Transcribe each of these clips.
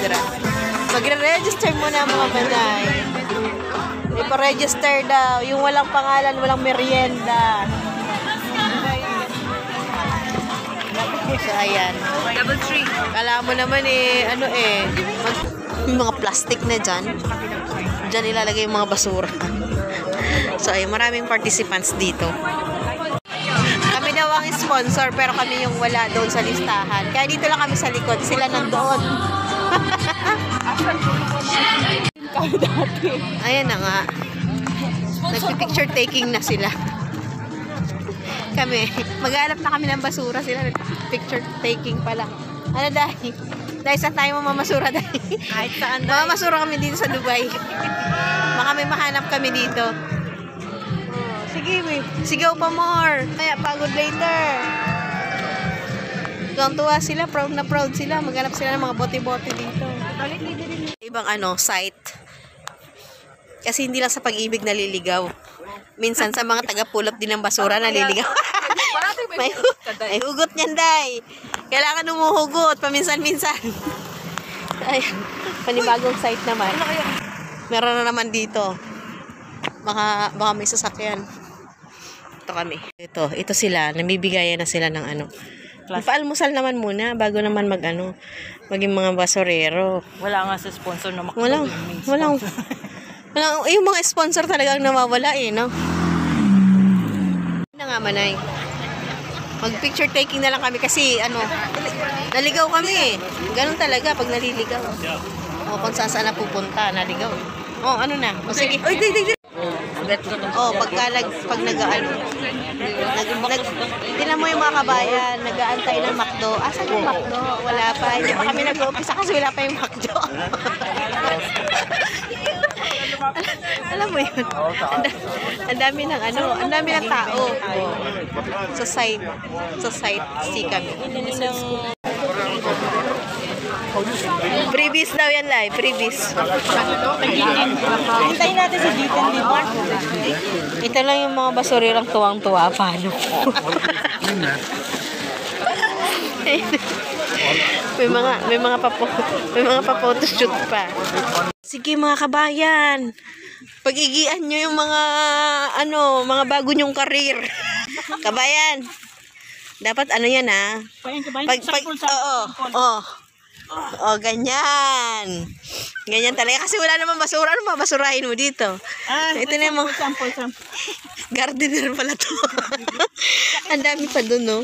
Hydra. Magre-register muna mga banay. Ipa-register daw. Yung walang pangalan, walang merienda. So, ayan. Double tree. Kala mo naman yung mga plastic na dyan. Dyan ilalagay yung mga basura. So, ay maraming participants dito. Kami daw ang sponsor, pero kami yung wala doon sa listahan. Kaya dito lang kami sa likod. Sila nandoon. Ayan na nga. Nagpipicture taking na sila. Kami, maghanap na kami ng basura. Sila picture taking pala. Ano dahil? Dahil saan tayo mamamasura dahil? Kahit saan dahil. Mamamasura kami dito sa Dubai. Baka may mahanap kami dito. Oh, sige, sigaw pa more. Kaya pagod later. Tuwang-tuwa sila, proud na proud sila. Maghanap sila ng mga bote-bote dito. Ibang site. Kasi hindi lang sa pag-ibig naliligaw. Minsan sa mga taga-pulot din ng basura naliligaw. may hugot niyan, Day. Kailangan umuhugot paminsan-minsan. Ay, panibagong site naman. Meron na naman dito. Baka may sasakyan. Ito kami. Ito sila. Namibigayan na sila ng Paalmusal naman muna bago naman maging mga basurero. Wala nga sa sponsor na Walang yung mga sponsor talagang nawawala no? Na nga manay. Mag-picture taking na lang kami kasi naligaw kami Ganun talaga pag naliligaw. O kung saan na pupunta, naligaw. O na? O sige. Oy, pag tinan mo yung mga kabayan, nag-aantay ng McDo. Asan yung McDo? Wala pa. Hindi pa kami nag-umpisa kasi wala pa yung McDo. Alam mo yun? Ang dami ng tao. Sa site C kami. Previous daw yan, Lai. Previous. Hintayin natin si Dito dito. Ito lang yung mga basurirang tuwang-tuwa. Paano? may mga pa-photoshoot pa. Sige mga kabayan. Pag-igian nyo yung mga bago nyong karir. Kabayan. Dapat yan ganyan. Ganyan talaga. Kasi wala naman basura. Ano mabasurahin mo dito? Ito na yung mga gardener pala to. Ang dami pa dun, no?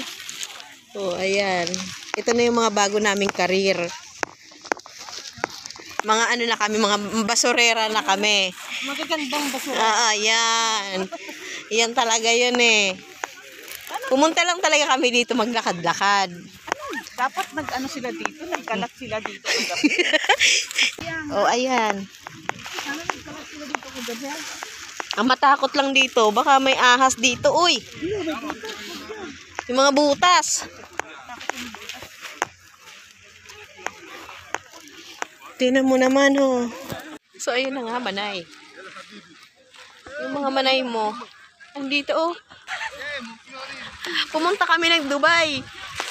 Ayan. Ito na yung mga bago naming karir. Mga na kami, mga basurera na kami. Magagandang basura. Yan. Yan talaga yun Pumunta lang talaga kami dito maglakad-lakad. Dapat sila dito, nagkalat sila dito. Ayan. Ang matakot lang dito, baka may ahas dito, uy. Yung mga butas. Tingnan mo naman, So, ayun na nga, manay. Yung mga manay mo, andito, Pumunta kami ng Dubai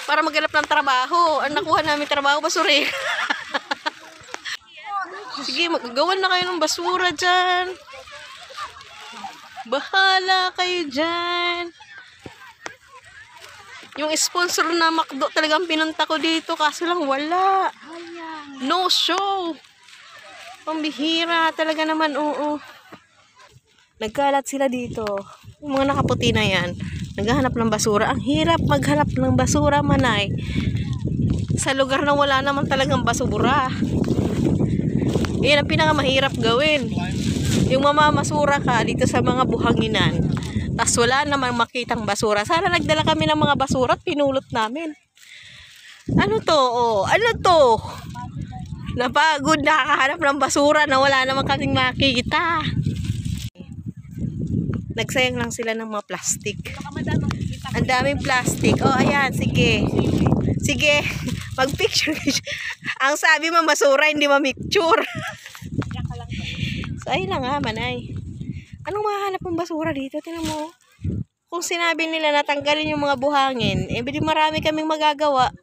para maghanap ng trabaho. Ang nakuha namin trabaho, basura. Sige, magagawan na kayo ng basura dyan. Bahala kayo dyan. Yung sponsor na McDo talagang pinunta ko dito, kaso lang wala. No show. Pambihira talaga naman, Nagkalat sila dito. Yung mga nakaputi na yan, naghahanap ng basura. Ang hirap maghanap ng basura, manay. Sa lugar na wala naman talagang basura. Yan ang pinakamahirap gawin. Yung mamamasura ka dito sa mga buhanginan, tas wala namang makitang basura. Sana nagdala kami ng mga basura at pinulot namin. Ano to? Ano to? Napagod nakakahanap ng basura na wala namang kaming makita. Nagsayang lang sila ng mga plastic. Ang daming plastic. Ayan, sige. Sige, mag-picture. Ang sabi mo, basura, hindi ma-picture. So, ayun na nga, manay. Anong mahanap ng basura dito? Tingnan mo. Kung sinabi nila natanggalin yung mga buhangin, di marami kaming magagawa.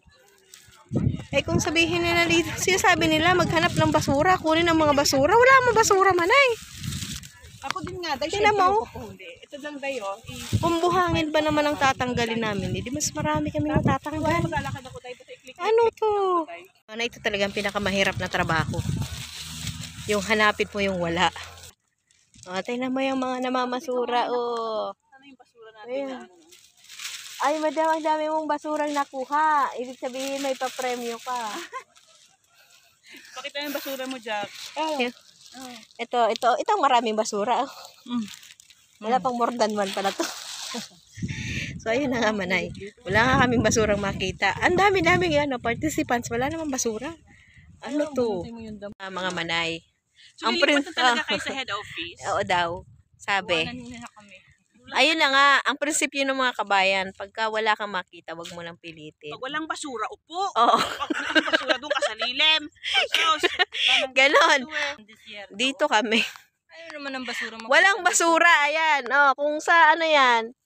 Eh kung sabihin nila dito, sinasabi nila maghanap ng basura, kunin ang mga basura. Wala mo basura, Manay. Ako din nga, dahil Tingnan syempre mo. yung papuhuli. Ito lang dayo. Kung buhangin ba naman ang tatanggalin namin, di mas marami kami matatanggal. Maglalakad ako tayo. Basta i-click. Ano to? Manay, ito talagang pinakamahirap na trabaho. Yung hanapin mo yung wala. O, tingnan mo yung mga namamasura, oh. Ano yung basura natin? Ayan. Na, ano? Ay, madam, ang dami mong basurang nakuha. Ibig sabihin, may pa-premyo ka. Pakita yung basura mo, Jack. Ayun. Ito ang maraming basura. Wala pang more than one pala to. So, ayun na nga, Manay. Wala nga kaming basurang makita. Ang dami-daming participants. Wala namang basura. Ano to? Mga Manay. So, lilipat na talaga kayo sa head office? Oo daw. Sabi. Nanina na kami. Ayun na nga, ang prinsipyo ng mga kabayan, pagka wala kang makita, wag mo lang pilitin. Pag walang basura, upo. Oo. Pag walang basura, doon ka sa lilim. So, Ganon. Dito kami. Ayun naman ang basura. Walang basura, ayan. Oh, kung sa ano yan,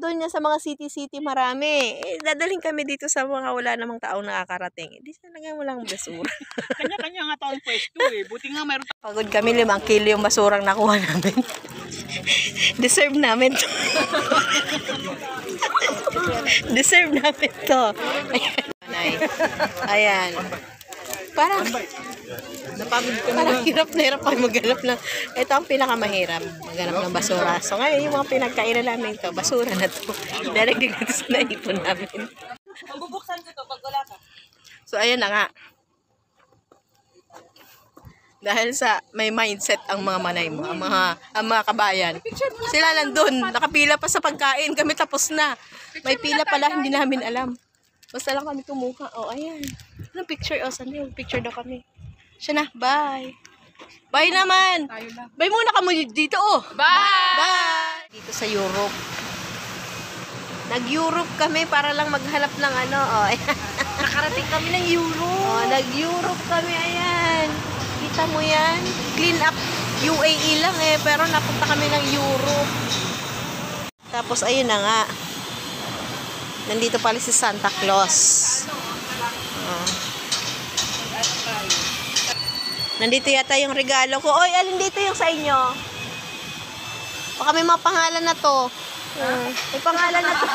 doon yan sa mga city-city marami. Dadalhin kami dito sa mga wala namang taong nakakarating. Di talaga walang basura. Kanya-kanya nga taong pwesto eh. Buti nga mayroon Pagod kami 5 kilo yung basurang nakuha namin. Deserve namin to. Deserve namin to. Ayan. Ayan. Parang hirap na hirap pag maghanap ng, ito ang pinakamahirap, maghanap ng basura. So ngayon, yung mga pinagkainan namin to, basura na to. Daragdig na sa naipon namin. Bubuksan ko to pag wala ka. So ayan na nga. Dahil sa may mindset ang mga Manay mo, ang mga kabayan. Sila nandun, nakapila pa sa pagkain, kami tapos na. May pila pala, hindi namin alam. Basta lang kami kumuha. Oh, ayan. Anong picture? Oh, saan yung picture daw kami? Siya na, bye. Bye naman. Bye muna kami dito, oh. Bye! Bye! Dito sa Europe. Nag-Europe kami para lang maghanap ng ano, oh. Nakarating kami ng Europe. Oh, nag-Europe kami, ayan. Kita mo yan? Clean up UAE lang eh, pero napunta kami ng Europe. Tapos ayun na nga. Nandito pala si Santa Claus. Oh. Nandito yata yung regalo ko. Oy, alin dito yung sa inyo? Baka may mga pangalan na to. May pangalan na to.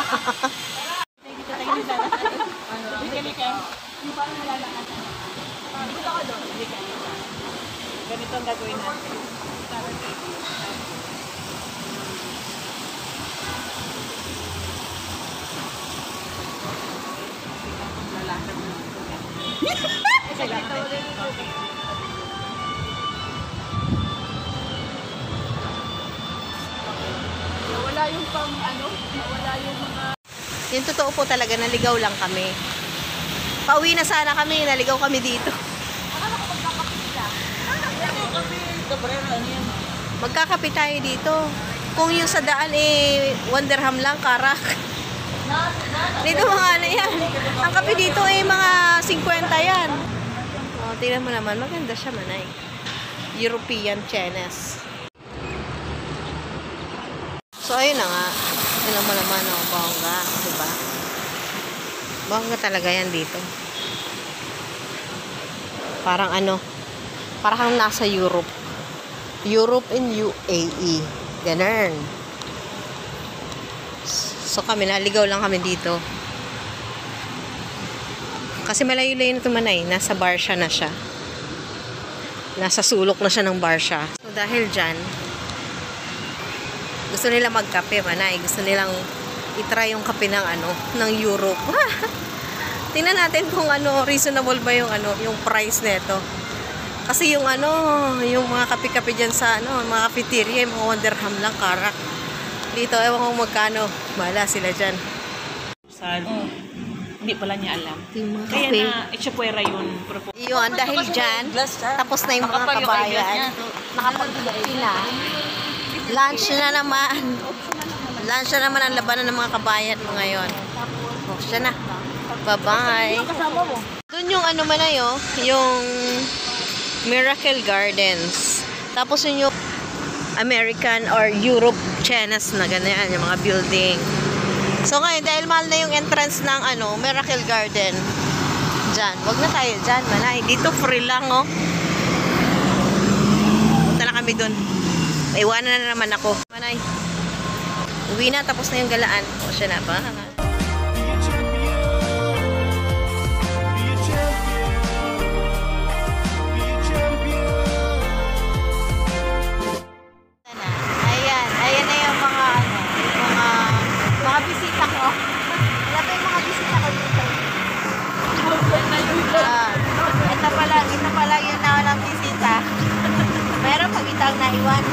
Ganito ang gagawin natin. Nawala yung pang ano, nawala yung mga... Yung totoo po talaga, naligaw lang kami. Pauwi na sana kami, naligaw kami dito. Magkakape tayo dito. Kung yung sa daan $1 dirham lang, karak. Dito mga ano yan. Ang kape dito mga 50 yan. O, tingnan mo naman, maganda siya, Manay. European Chenes. So, ayun na nga. Tingnan mo naman, bongga. Diba? Bongga talaga yan dito. Parang parang nasa Europe. Europe and UAE. Ganun. So kami, naligaw lang kami dito. Kasi malayo-layo na ito, Manay. Nasa Barsha na siya. Nasa sulok na siya ng Barsha. So dahil dyan, gusto nila magkape, Manay. Gusto nilang itry yung kape ng Europe. Tingnan natin kung reasonable ba yung price nito. Kasi yung mga kape-kape dyan sa mga cafeteria, yung mga $1 dirham lang, karak. Dito, ewan ko magkano. Bahala sila dyan. Hindi pala niya alam. Yung mga Kaya kape. na, itsapwera yun. Yun, dahil dyan, tapos na yung mga kabayan. Nakapag-iwi na. Lunch na naman. Lunch na naman ang labanan ng mga kabayan mo ngayon. Oh, siya na. Bye-bye. Doon yung Manay, yung Miracle Gardens. Tapos yung American or Europe Chenes na ganyan, yung mga building. So ngayon, dahil mahal na yung entrance ng Miracle Garden, Diyan. Wag na tayo dyan, Manay. Dito free lang, oh. Punta na kami dun. Iwanan na naman ako. Manay. Uwi na, tapos na yung galaan. O siya na ba? Ayan na yung mga mga bisita ko. Wala pa yung mga bisita ko dito. Ito pala yung nawalang bisita. Pero pag itang naiwan.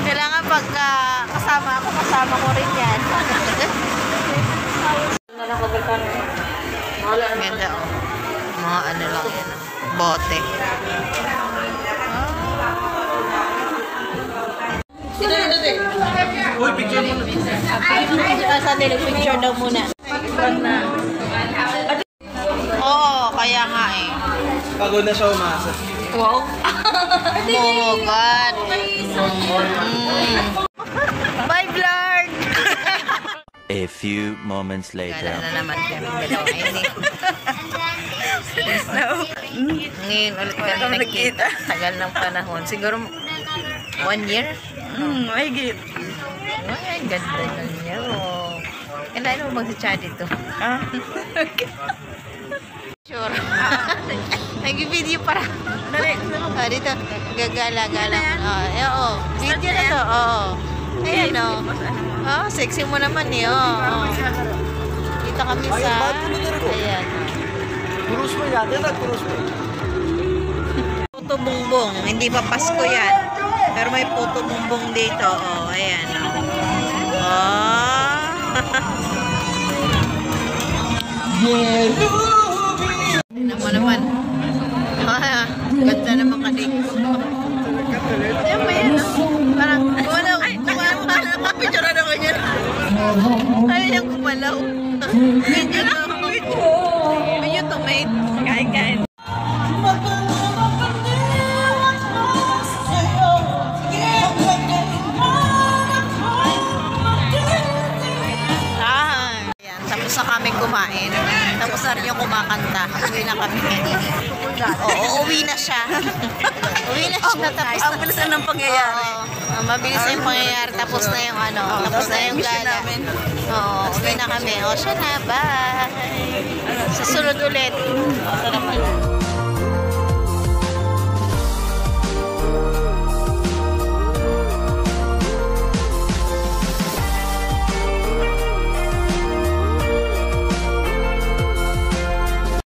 Kailangan pag kasama ako, kasama ko rin yan. Ganda, oh. Mga ano lang yan, oh. Bote. Uy, picture mo na. Sa picture daw muna. Oo, kaya nga eh. Pagod na siya umasa. Wow. Oh, God. Bye, vlog! A few moments later. Gala na naman kami dalawa ngayon eh. Ngayon ulit kami nagkita. Tagal ng panahon. Siguro 1 year? Mahigit. Ay, ganda na niya. Oh. Kailan mo mag-chat dito? Ah? Sure. Nag-video para. Dito. Gagala-gala. Oo. Video na to. Oo. Ayan o. Oh, sexy mo naman eh. Oo. Dito kami sa... Ayan. Kurus mo yan. Yan ang kurus mo. Puto bongbong. Hindi pa Pasko yan. Pero may puto bongbong dito. Oh, ayan. Oh. Tignan mo naman. Ganda naman kadiko. Ayan ba yan? Parang kumalaw. Nakapicture na naman yan. Ayaw niyang kumalaw. Medyo to, mate. Kain. Ayan, tapos na kami kumain. Tapos na rin yung kumakanta. Uwi na kami. Oo, uwi na siya. Uwi na siya. Tapos Ang bilis na ng pangyayari. Oo, mabilis na yung pangyayari. Tapos na yung ano. Tapos na yung gala. Oo, uwi na kami. O, siya na. Bye. Sa sunod ulit. O, sarap.